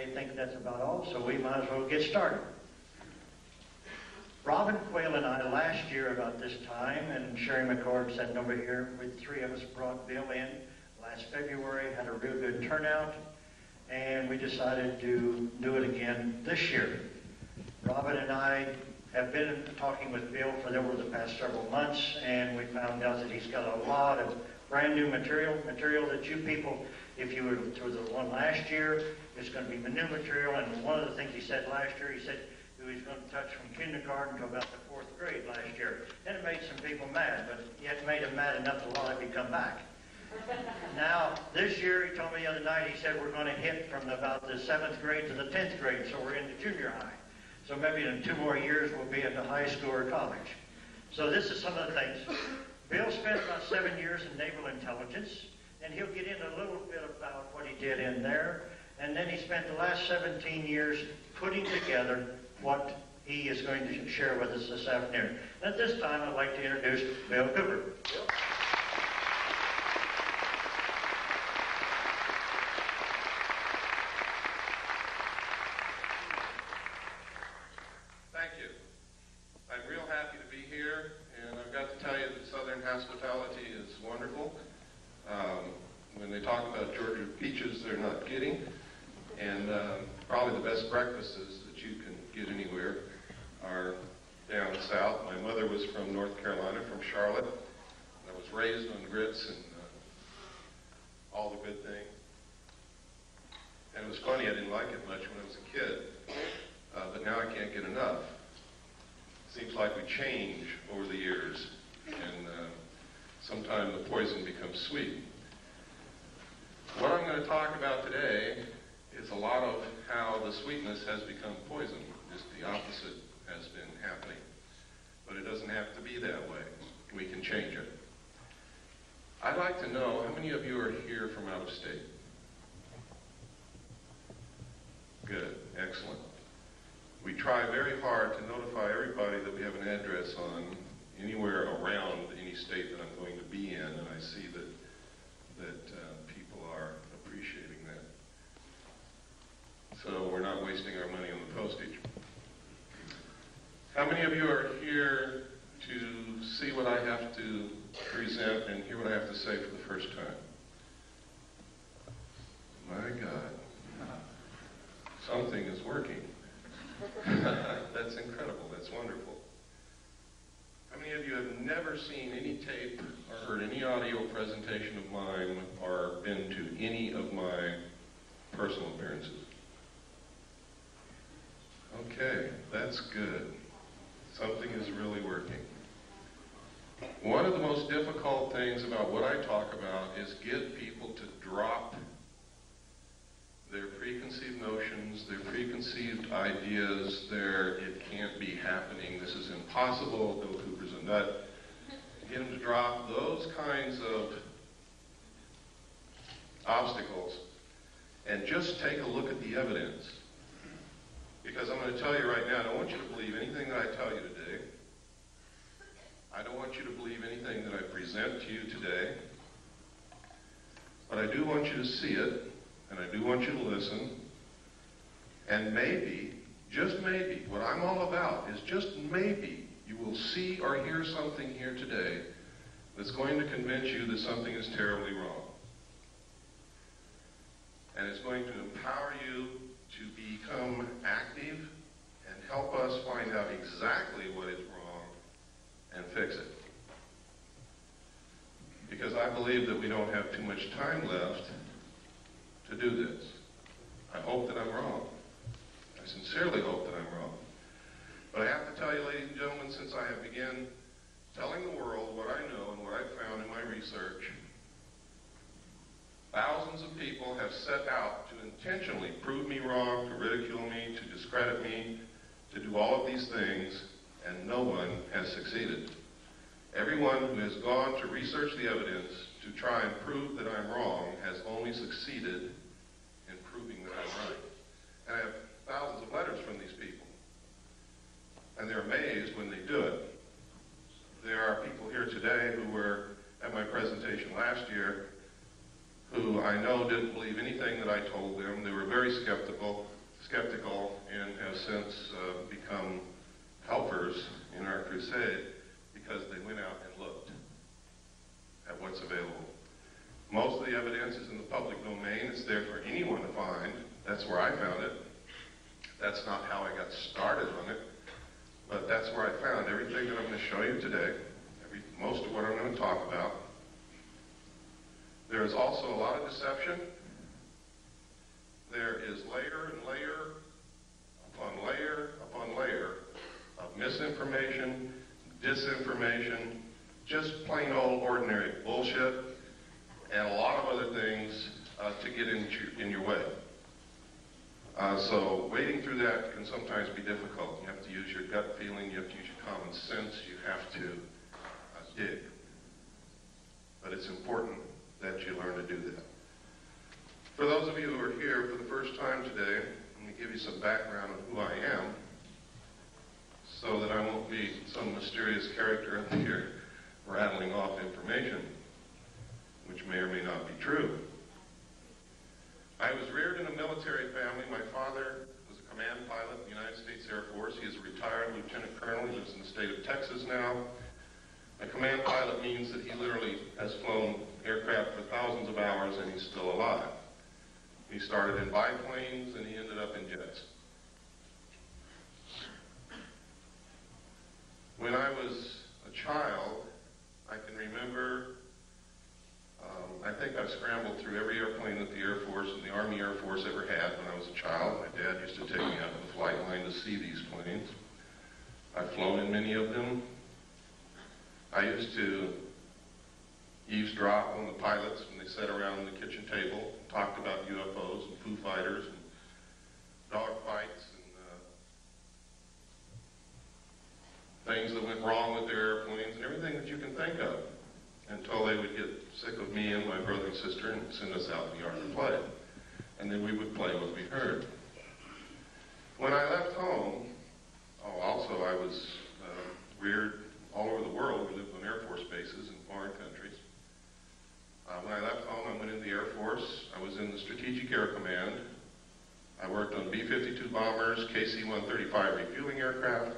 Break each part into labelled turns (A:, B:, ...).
A: I think that's about all, so we might as well get started. Robin Quayle and I last year about this time, and Sherry McCord sitting over here, with three of us brought Bill in last February, had a real good turnout, and we decided to do it again this year. Robin and I have been talking with Bill for over the past several months, and we found out that he's got a lot of brand new material that you people, if you were to the one last year, it's going to be new material. And one of the things he said last year, he said he was going to touch from kindergarten to about the 4th grade last year. And it made some people mad, but yet made them mad enough to let me come back. Now, this year, he told me the other night, he said we're going to hit from about the 7th grade to the 10th grade, so we're into junior high. So maybe in 2 more years, we'll be into high school or college. So this is some of the things. Bill spent about 7 years in naval intelligence, and he'll get into a little bit about what he did in there. And then he spent the last 17 years putting together what he is going to share with us this afternoon. At this time, I'd like to introduce Bill Cooper. Bill?
B: Thank you. I'm real happy to be here, and I've got to tell you that Southern hospitality is wonderful. When they talk about Georgia peaches, they're not kidding. And probably the best breakfasts that you can get anywhere are down south. My mother was from North Carolina, from Charlotte. I was raised on grits and all the good things. And it was funny, I didn't like it much when I was a kid, but now I can't get enough. Seems like we change over the years, and sometimes the poison becomes sweet. What I'm going to talk about today is a lot of how the sweetness has become poison. Just the opposite has been happening. But it doesn't have to be that way. We can change it. I'd like to know, how many of you are here from out of state? Good, excellent. We try very hard to notify everybody that we have an address on anywhere around any state that I'm going to be in, and I see that people are appreciating that. So we're not wasting our money on the postage. How many of you are here to see what I have to present and hear what I have to say for the first time? My God. Something is working. That's incredible. That's wonderful. How many of you have never seen any tape or heard any audio presentation of mine or been to any of my personal appearances? Okay, that's good. Something is really working. One of the most difficult things about what I talk about is get people to drop their preconceived notions, their preconceived ideas, it can't be happening, this is impossible, Bill Cooper's a nut. Get them to drop those kinds of obstacles and just take a look at the evidence. Because I'm going to tell you right now, I don't want you to believe anything that I tell you today. I don't want you to believe anything that I present to you today. But I do want you to see it. And I do want you to listen, and maybe, just maybe, what I'm all about is just maybe you will see or hear something here today that's going to convince you that something is terribly wrong. And it's going to empower you to become active and help us find out exactly what is wrong and fix it. Because I believe that we don't have too much time left to do this. I hope that I'm wrong. I sincerely hope that I'm wrong. But I have to tell you, ladies and gentlemen, since I have begun telling the world what I know and what I've found in my research, thousands of people have set out to intentionally prove me wrong, to ridicule me, to discredit me, to do all of these things, and no one has succeeded. Everyone who has gone to research the evidence to try and prove that I'm wrong has only succeeded in proving that I'm right. And I have thousands of letters from these people. And they're amazed when they do it. There are people here today who were at my presentation last year who I know didn't believe anything that I told them. They were very skeptical. skeptical and have since become helpers in our crusade because they went out and looked at what's available. Most of the evidence is in the public domain. It's there for anyone to find. That's where I found it. That's not how I got started on it, but that's where I found everything that I'm going to show you today, most of what I'm going to talk about. There is also a lot of deception. There is layer and layer upon layer upon layer of misinformation, disinformation, just plain old ordinary bullshit, and a lot of other things to get in your way. So wading through that can sometimes be difficult. You have to use your gut feeling, you have to use your common sense, you have to dig. But it's important that you learn to do that. For those of you who are here for the first time today, let me give you some background on who I am so that I won't be some mysterious character up here rattling off information which may or may not be true. I was reared in a military family. My father was a command pilot in the United States Air Force. He is a retired lieutenant colonel. He lives in the state of Texas now. A command pilot means that he literally has flown aircraft for thousands of hours and he's still alive. He started in biplanes and he ended up in jets. When I was a child, I can remember, I think I've scrambled through every airplane that the Air Force and the Army Air Force ever had when I was a child. My dad used to take me out to the flight line to see these planes. I've flown in many of them. I used to eavesdrop on the pilots when they sat around the kitchen table and talked about UFOs and Foo Fighters and dog fights and things that went wrong with their airplanes and everything that you can think of, until they would get sick of me and my brother and sister and send us out in the yard to play. And then we would play what we heard. When I left home, also I was reared all over the world. We lived on Air Force bases in foreign countries. When I left home, I went into the Air Force. I was in the Strategic Air Command. I worked on B-52 bombers, KC-135 refueling aircraft,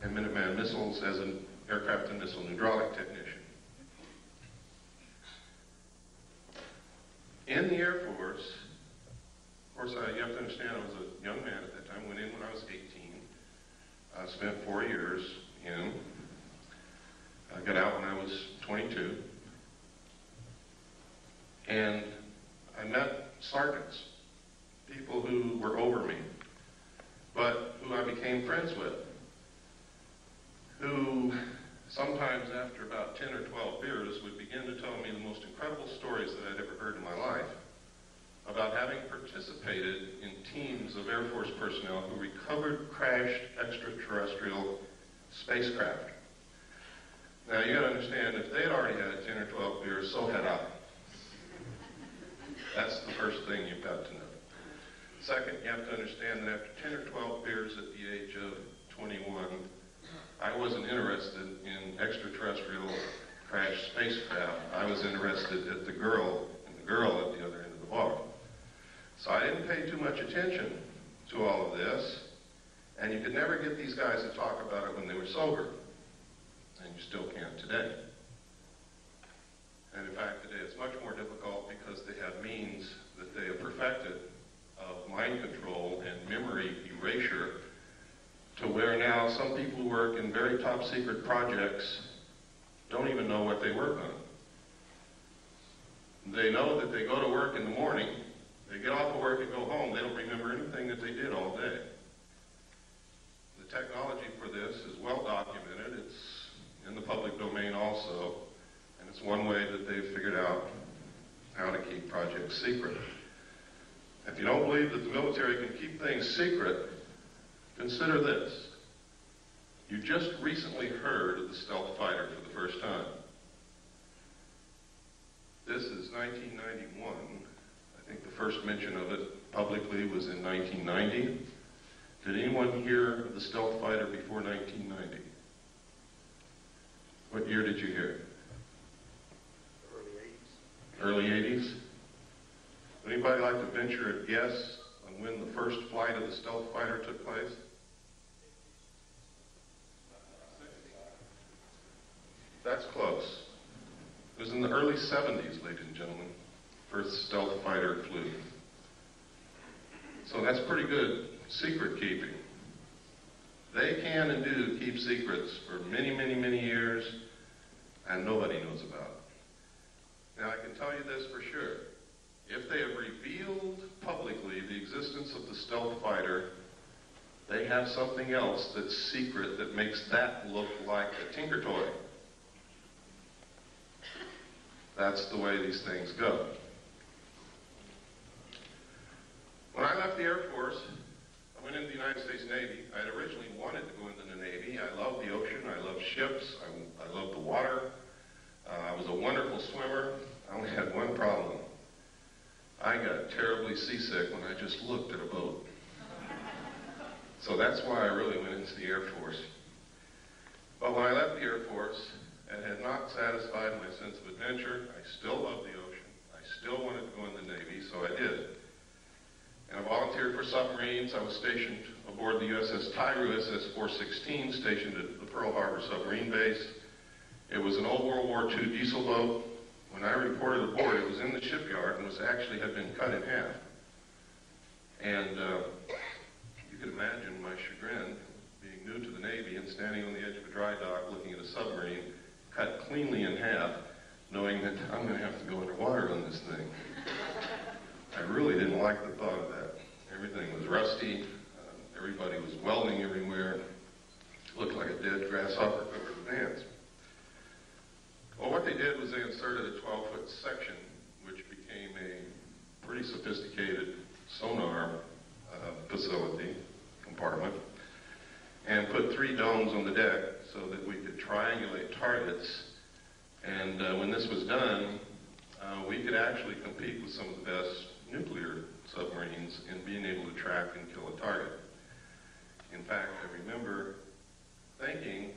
B: and Minuteman missiles as an aircraft and missile hydraulic technician. In the Air Force, of course, you have to understand I was a young man at that time. Went in when I was 18. I spent 4 years in. I got out when I was 22. And I met sergeants, people who were over me, but who I became friends with, who sometimes after about 10 or 12 beers would begin to tell me the most incredible stories that I'd ever heard in my life about having participated in teams of Air Force personnel who recovered crashed extraterrestrial spacecraft. Now, you got to understand, if they'd already had 10 or 12 beers, so had I. That's the first thing you've got to know. Second, you have to understand that after 10 or 12 beers at the age of 21, I wasn't interested in extraterrestrial crashed spacecraft. I was interested at the girl at the other end of the bar. So I didn't pay too much attention to all of this, and you could never get these guys to talk about it when they were sober, and you still can't today. And in fact, today it's much more difficult because they have means that they have perfected of mind control and memory erasure, to where now some people who work in very top secret projects don't even know what they work on. They know that they go to work in the morning, they get off of work and go home, they don't remember anything that they did all day. The technology for this is well documented, it's in the public domain also, and it's one way that they've figured out how to keep projects secret. If you don't believe that the military can keep things secret, consider this. You just recently heard of the stealth fighter for the first time. This is 1991. I think the first mention of it publicly was in 1990. Did anyone hear of the stealth fighter before 1990? What year did you hear it? Early 80s. Early 80s? Would anybody like to venture a guess on when the first flight of the stealth fighter took place? That's close. It was in the early 70s, ladies and gentlemen, first stealth fighter flew. So that's pretty good secret keeping. They can and do keep secrets for many, many, many years, and nobody knows about it. Now, I can tell you this for sure. If they have revealed publicly the existence of the stealth fighter, they have something else that's secret that makes that look like a Tinker Toy. That's the way these things go. When I left the Air Force, I went into the United States Navy. I had originally wanted to go into the Navy. I love the ocean. I love ships. I love the water. I was a wonderful swimmer. I only had one problem. I got terribly seasick when I just looked at a boat. So that's why I really went into the Air Force. But when I left the Air Force, it had not satisfied my sense of adventure. I still love the ocean. I still wanted to go in the Navy, so I did. And I volunteered for submarines. I was stationed aboard the USS Tyru SS-416, stationed at the Pearl Harbor submarine base. It was an old World War II diesel boat. When I reported aboard, it was in the shipyard and had been cut in half. And you can imagine my chagrin, being new to the Navy and standing on the edge of a dry dock looking at a submarine cut cleanly in half, knowing that I'm going to have to go underwater on this thing. I really didn't like the thought of that. Everything was rusty. Everybody was welding everywhere. It looked like a dead grasshopper covered with ants. Well, what they did was they inserted a 12-foot section, which became a pretty sophisticated sonar facility, compartment, and put 3 domes on the deck so that we could triangulate targets. And when this was done, we could actually compete with some of the best nuclear submarines in being able to track and kill a target. In fact, I remember thinking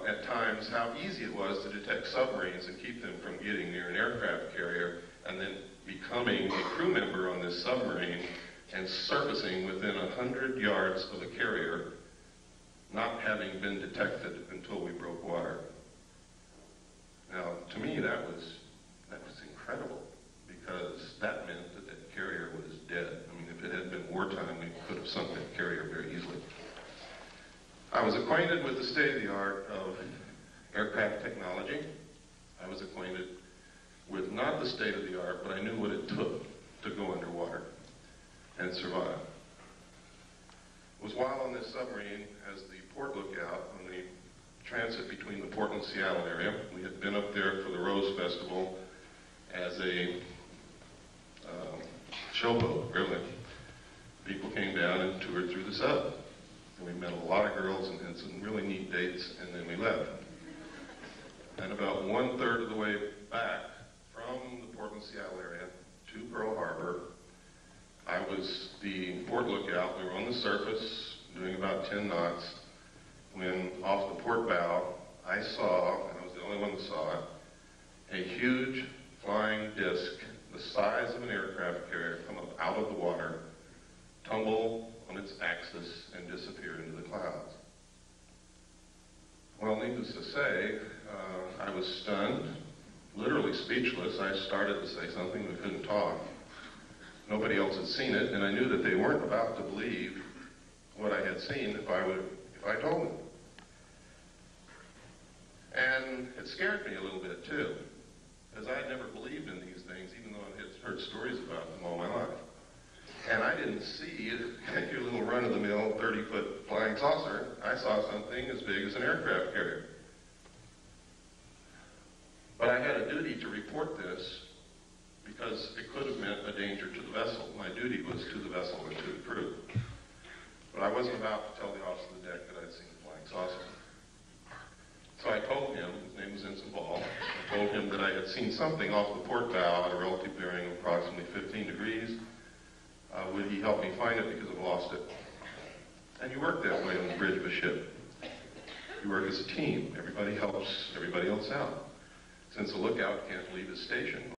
B: at times how easy it was to detect submarines and keep them from getting near an aircraft carrier, and then becoming a crew member on this submarine and surfacing within 100 yards of a carrier, not having been detected until we broke water. Now, to me, that was incredible, because that meant that that carrier was dead. I mean, if it had been wartime, we could have sunk that carrier very easily. I was acquainted with the state-of-the-art of aircraft technology. I was acquainted with not the state-of-the-art, but I knew what it took to go underwater and survive. It was while on this submarine, as the port lookout on the transit between the Portland-Seattle area. We had been up there for the Rose Festival as a showboat, really. People came down and toured through the sub. And we met a lot of girls and had some really neat dates, and then we left. And about 1/3 of the way back from the Portland-Seattle area to Pearl Harbor, I was the port lookout. We were on the surface doing about 10 knots when off the port bow, I saw, and I was the only one that saw it, a huge flying disc the size of an aircraft carrier come up out of the water, tumble on its axis, and disappear into the clouds. Well, needless to say, I was stunned, literally speechless. I started to say something, but couldn't talk. Nobody else had seen it, and I knew that they weren't about to believe what I had seen if I told them. And it scared me a little bit too, because I had never believed in these things, even though I had heard stories about them all my life. And I didn't see your little run-of-the-mill 30-foot flying saucer. I saw something as big as an aircraft carrier. But I had a duty to report this because it could have meant a danger to the vessel. My duty was to the vessel and to the crew. But I wasn't about to tell the officer of the deck that I'd seen the flying saucer. So I told him, his name was Ensign Ball, I told him that I had seen something off the port bow at a relative bearing of approximately 15 degrees. Would he help me find it because I've lost it? And you work that way on the bridge of a ship. You work as a team. Everybody helps everybody else out. Since the lookout can't leave his station